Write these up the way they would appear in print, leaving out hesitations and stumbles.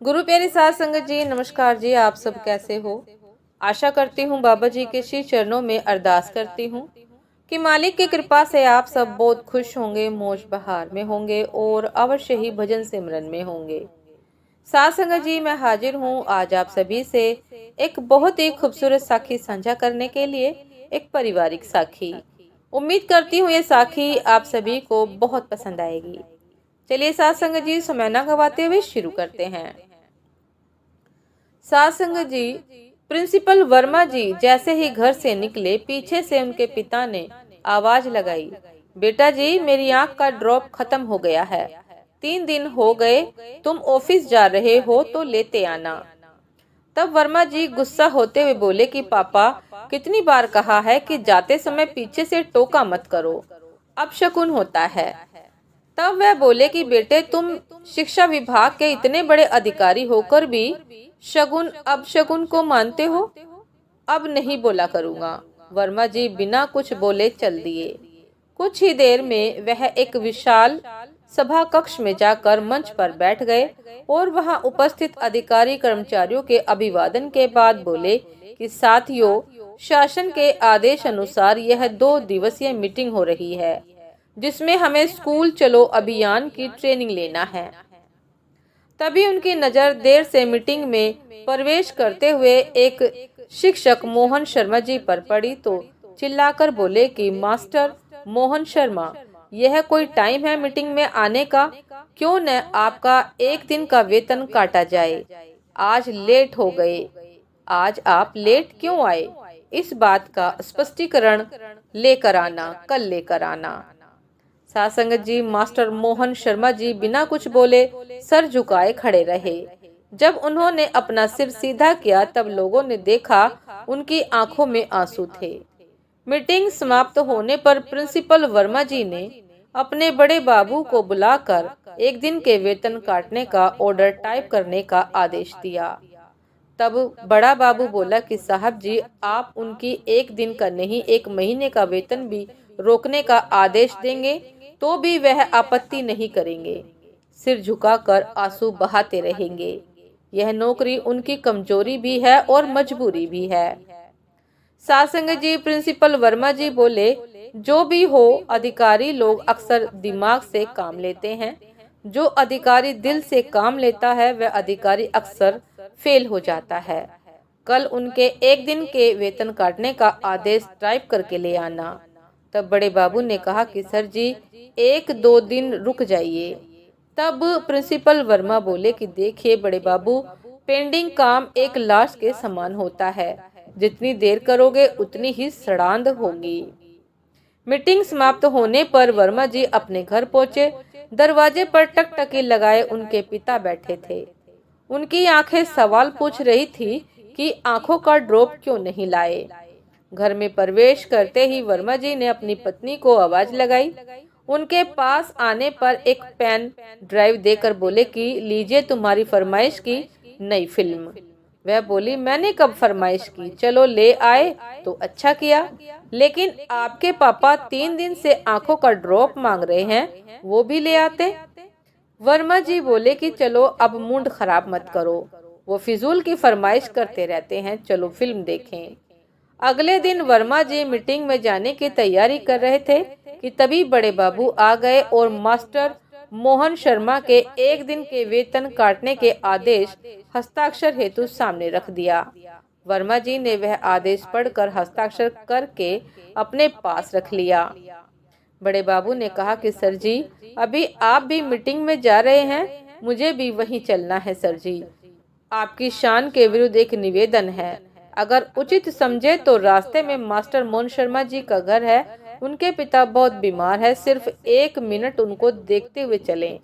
गुरु प्यारी साध संगत जी, नमस्कार जी। आप सब कैसे हो? आशा करती हूँ बाबा जी के श्री चरणों में अरदास करती हूँ कि मालिक की कृपा से आप सब बहुत खुश होंगे, मौज बहार में होंगे और अवश्य ही भजन सिमरन में होंगे। साध संगत जी, मैं हाजिर हूँ आज आप सभी से एक बहुत ही खूबसूरत साखी साझा करने के लिए। एक पारिवारिक साखी। उम्मीद करती हूँ ये साखी आप सभी को बहुत पसंद आएगी। चलिए साध संगत जी, समय न गवाते हुए शुरू करते हैं। साध संगत जी, प्रिंसिपल वर्मा जी जैसे ही घर से निकले, पीछे से उनके पिता ने आवाज लगाई, बेटा जी, मेरी आंख का ड्रॉप खत्म हो गया है। 3 दिन हो गए, तुम ऑफिस जा रहे हो तो लेते आना। तब वर्मा जी गुस्सा होते हुए बोले कि पापा, कितनी बार कहा है कि जाते समय पीछे से टोका मत करो, अपशकुन होता है। तब वह बोले कि बेटे, तुम शिक्षा विभाग के इतने बड़े अधिकारी होकर भी शगुन अपशगुन को मानते हो। अब नहीं बोला करूँगा। वर्मा जी बिना कुछ बोले चल दिए। कुछ ही देर में वह एक विशाल सभा कक्ष में जाकर मंच पर बैठ गए और वहां उपस्थित अधिकारी कर्मचारियों के अभिवादन के बाद बोले कि साथियों, शासन के आदेश अनुसार यह 2 दिवसीय मीटिंग हो रही है, जिसमें हमें स्कूल चलो अभियान की ट्रेनिंग लेना है। तभी उनकी नज़र देर से मीटिंग में प्रवेश करते हुए एक शिक्षक मोहन शर्मा जी पर पड़ी तो चिल्लाकर बोले कि मास्टर मोहन शर्मा, यह कोई टाइम है मीटिंग में आने का? क्यों न आपका एक दिन का वेतन काटा जाए। आज लेट हो गए। आज आप लेट क्यों आए? इस बात का स्पष्टीकरण लेकर आना, कल लेकर आना। साध संगत जी, मास्टर मोहन शर्मा जी बिना कुछ बोले सर झुकाए खड़े रहे। जब उन्होंने अपना सिर सीधा किया तब लोगों ने देखा उनकी आंखों में आंसू थे। मीटिंग समाप्त होने पर प्रिंसिपल वर्मा जी ने अपने बड़े बाबू को बुलाकर एक दिन के वेतन काटने का ऑर्डर टाइप करने का आदेश दिया। तब बड़ा बाबू बोला कि साहब जी, आप उनकी एक दिन का नहीं, 1 महीने का वेतन भी रोकने का आदेश देंगे तो भी वह आपत्ति नहीं करेंगे। सिर झुकाकर आंसू बहाते रहेंगे। यह नौकरी उनकी कमजोरी भी है और मजबूरी भी है। साध संगत जी, प्रिंसिपल वर्मा जी बोले, जो भी हो, अधिकारी लोग अक्सर दिमाग से काम लेते हैं। जो अधिकारी दिल से काम लेता है वह अधिकारी अक्सर फेल हो जाता है। कल उनके एक दिन के वेतन काटने का आदेश टाइप करके ले आना। तब बड़े बाबू ने कहा कि सर जी, 1-2 दिन रुक जाइए। तब प्रिंसिपल वर्मा बोले कि देखिए बड़े बाबू, पेंडिंग काम एक लाश के समान होता है। जितनी देर करोगे उतनी ही सड़ांध होगी। मीटिंग समाप्त होने पर वर्मा जी अपने घर पहुंचे। दरवाजे पर टकटकी लगाए उनके पिता बैठे थे। उनकी आंखें सवाल पूछ रही थी कि आंखों का ड्रॉप क्यों नहीं लाए। घर में प्रवेश करते ही वर्मा जी ने अपनी पत्नी को आवाज लगाई। उनके पास आने पर एक पेन ड्राइव देकर बोले कि लीजिए तुम्हारी फरमाइश की नई फिल्म। वह बोली, मैंने कब फरमाइश की? चलो ले आए तो अच्छा किया, लेकिन आपके पापा 3 दिन से आंखों का ड्रॉप मांग रहे हैं, वो भी ले आते। वर्मा जी बोले कि चलो अब मूड खराब मत करो, वो फिजूल की फरमाइश करते रहते हैं, चलो फिल्म देखें। अगले दिन वर्मा जी मीटिंग में जाने की तैयारी कर रहे थे कि तभी बड़े बाबू आ गए और मास्टर मोहन शर्मा के एक दिन के वेतन काटने के आदेश हस्ताक्षर हेतु सामने रख दिया। वर्मा जी ने वह आदेश पढ़कर हस्ताक्षर करके अपने पास रख लिया। बड़े बाबू ने कहा कि सर जी, अभी आप भी मीटिंग में जा रहे हैं, मुझे भी वहीं चलना है सर जी। आपकी शान के विरुद्ध एक निवेदन है। अगर उचित समझे तो रास्ते में मास्टर मोहन शर्मा जी का घर है। उनके पिता बहुत बीमार है, सिर्फ 1 मिनट उनको देखते हुए चलें।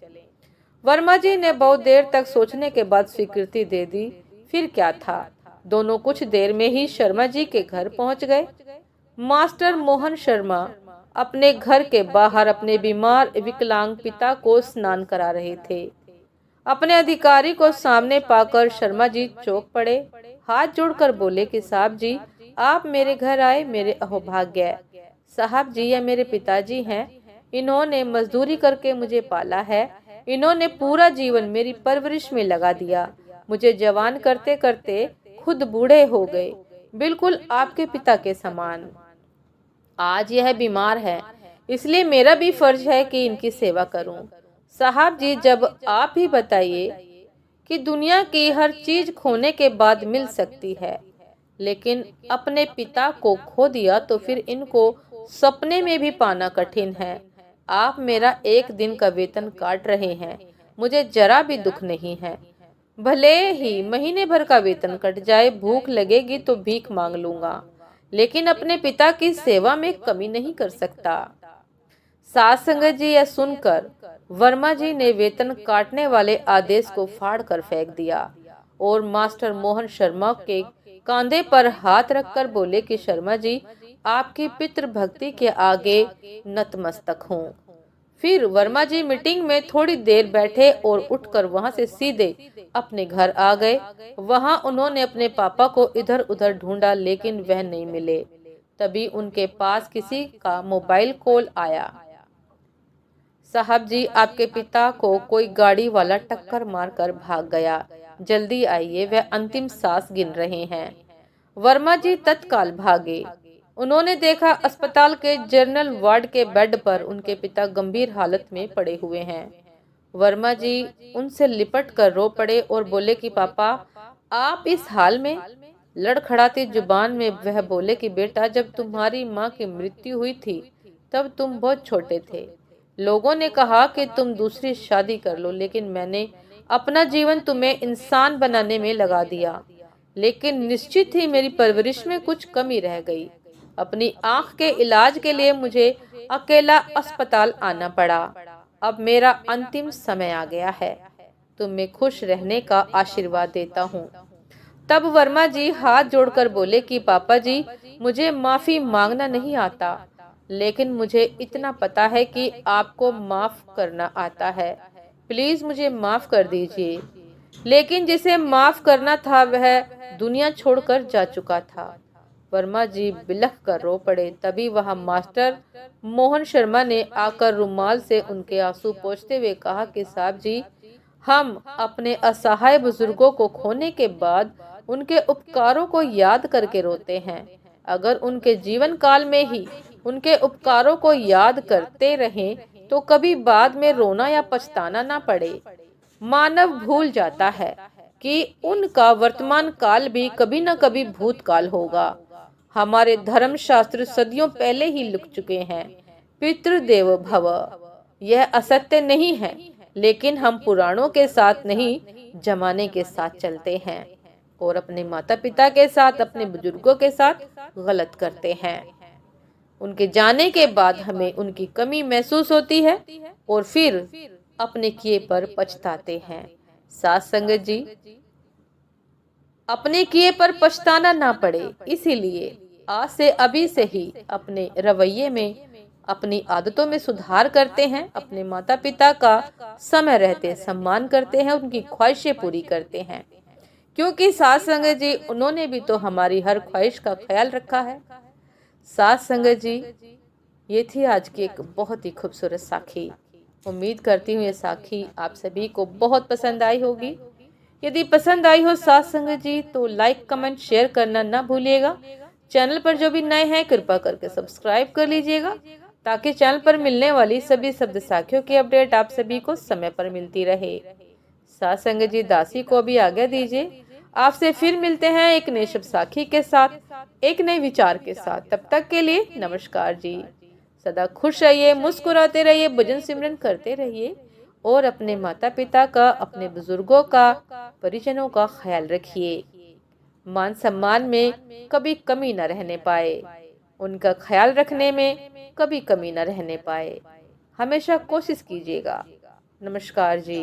वर्मा जी ने बहुत देर तक सोचने के बाद स्वीकृति दे दी। फिर क्या था, दोनों कुछ देर में ही शर्मा जी के घर पहुंच गए। मास्टर मोहन शर्मा अपने घर के बाहर अपने बीमार विकलांग पिता को स्नान करा रहे थे। अपने अधिकारी को सामने पाकर शर्मा जी चौंक पड़े। हाथ जोड़कर बोले कि साहब जी, आप मेरे घर आए, मेरे अहोभाग्य। साहब जी, यह मेरे पिताजी हैं। इन्होंने मजदूरी करके मुझे पाला है। इन्होंने पूरा जीवन मेरी परवरिश में लगा दिया। मुझे जवान करते करते खुद बूढ़े हो गए, बिल्कुल आपके पिता के समान। आज यह बीमार है, इसलिए मेरा भी फर्ज है कि इनकी सेवा करूं। साहब जी, जब आप ही बताइए कि दुनिया की हर चीज खोने के बाद मिल सकती है, लेकिन अपने पिता को खो दिया तो फिर इनको सपने में भी पाना कठिन है। आप मेरा एक दिन का वेतन काट रहे हैं, मुझे जरा भी दुख नहीं है। भले ही महीने भर का वेतन कट जाए, भूख लगेगी तो भीख मांग लूंगा, लेकिन अपने पिता की सेवा में कमी नहीं कर सकता। सास संगत जी, यह सुनकर वर्मा जी ने वेतन काटने वाले आदेश को फाड़ कर फेंक दिया और मास्टर मोहन शर्मा के कंधे पर हाथ रखकर बोले कि शर्मा जी, आपकी पितृभक्ति के आगे नतमस्तक हूँ। फिर वर्मा जी मीटिंग में थोड़ी देर बैठे और उठकर वहां से सीधे अपने घर आ गए। वहां उन्होंने अपने पापा को इधर उधर ढूंढा, लेकिन वह नहीं मिले। तभी उनके पास किसी का मोबाइल कॉल आया। साहब जी, आपके पिता को कोई गाड़ी वाला टक्कर मारकर भाग गया, जल्दी आइए, वह अंतिम सांस गिन रहे हैं। वर्मा जी तत्काल भागे। उन्होंने देखा अस्पताल के जनरल वार्ड के बेड पर उनके पिता गंभीर हालत में पड़े हुए हैं। वर्मा जी उनसे लिपट कर रो पड़े और बोले कि पापा, आप इस हाल में? लड़खड़ाती जुबान में वह बोले कि बेटा, जब तुम्हारी माँ की मृत्यु हुई थी तब तुम बहुत छोटे थे। लोगों ने कहा कि तुम दूसरी शादी कर लो, लेकिन मैंने अपना जीवन तुम्हें इंसान बनाने में लगा दिया। लेकिन निश्चित ही मेरी परवरिश में कुछ कमी रह गई। अपनी आंख के इलाज के लिए मुझे अकेला अस्पताल आना पड़ा। अब मेरा अंतिम समय आ गया है, तुम्हें खुश रहने का आशीर्वाद देता हूँ। तब वर्मा जी हाथ जोड़कर बोले कि पापा जी, मुझे माफी मांगना नहीं आता, लेकिन मुझे इतना पता है कि आपको माफ करना आता है। प्लीज मुझे माफ कर दीजिए। लेकिन जिसे माफ करना था वह दुनिया छोड़कर जा चुका था। वर्मा जी बिलख कर रो पड़े। तभी वहां मास्टर मोहन शर्मा ने आकर रुमाल से उनके आंसू पोंछते हुए कहा कि साहब जी, हम अपने असहाय बुजुर्गों को खोने के बाद उनके उपकारों को याद करके रोते हैं। अगर उनके जीवन काल में ही उनके उपकारों को याद करते रहें तो कभी बाद में रोना या पछताना ना पड़े। मानव भूल जाता है कि उनका वर्तमान काल भी कभी न कभी भूतकाल होगा। हमारे धर्म शास्त्र सदियों पहले ही लिख चुके हैं, पितृदेव भव। यह असत्य नहीं है, लेकिन हम पुराणों के साथ नहीं, जमाने के साथ चलते हैं और अपने माता पिता के साथ, अपने बुजुर्गों के साथ गलत करते हैं। उनके जाने के बाद हमें उनकी कमी महसूस होती है और फिर अपने किए पर पछताते हैं। साथ संगत जी, अपने किए पर पछताना ना पड़े, इसीलिए आज से अभी से ही अपने रवैये में, अपनी आदतों में सुधार करते हैं। अपने माता पिता का समय रहते सम्मान करते हैं, उनकी ख्वाहिशें पूरी करते हैं, क्योंकि साथ संगत जी, उन्होंने भी तो हमारी हर ख्वाहिश का ख्याल रखा है। साथ संगत जी, ये थी आज की एक बहुत ही खूबसूरत साखी। उम्मीद करती हूँ ये साखी आप सभी को बहुत पसंद आई होगी। यदि पसंद आई हो साथ संगत जी तो लाइक, कमेंट, शेयर करना ना भूलिएगा। चैनल पर जो भी नए हैं कृपया करके सब्सक्राइब कर लीजिएगा, ताकि चैनल पर मिलने वाली सभी शब्द साखियों की अपडेट आप सभी को समय पर मिलती रहे। साथ संगत जी, दासी को भी आज्ञा दीजिए। आपसे फिर मिलते हैं एक नए शब्द साखी के साथ, एक नए विचार के साथ। तब तक के लिए नमस्कार जी। सदा खुश रहिए, मुस्कुराते रहिए, भजन सिमरन करते रहिए और अपने माता पिता का, अपने बुजुर्गों का, परिजनों का ख्याल रखिए। मान सम्मान में कभी कमी न रहने पाए, उनका ख्याल रखने में कभी कमी न रहने पाए। हमेशा कोशिश कीजिएगा। नमस्कार जी।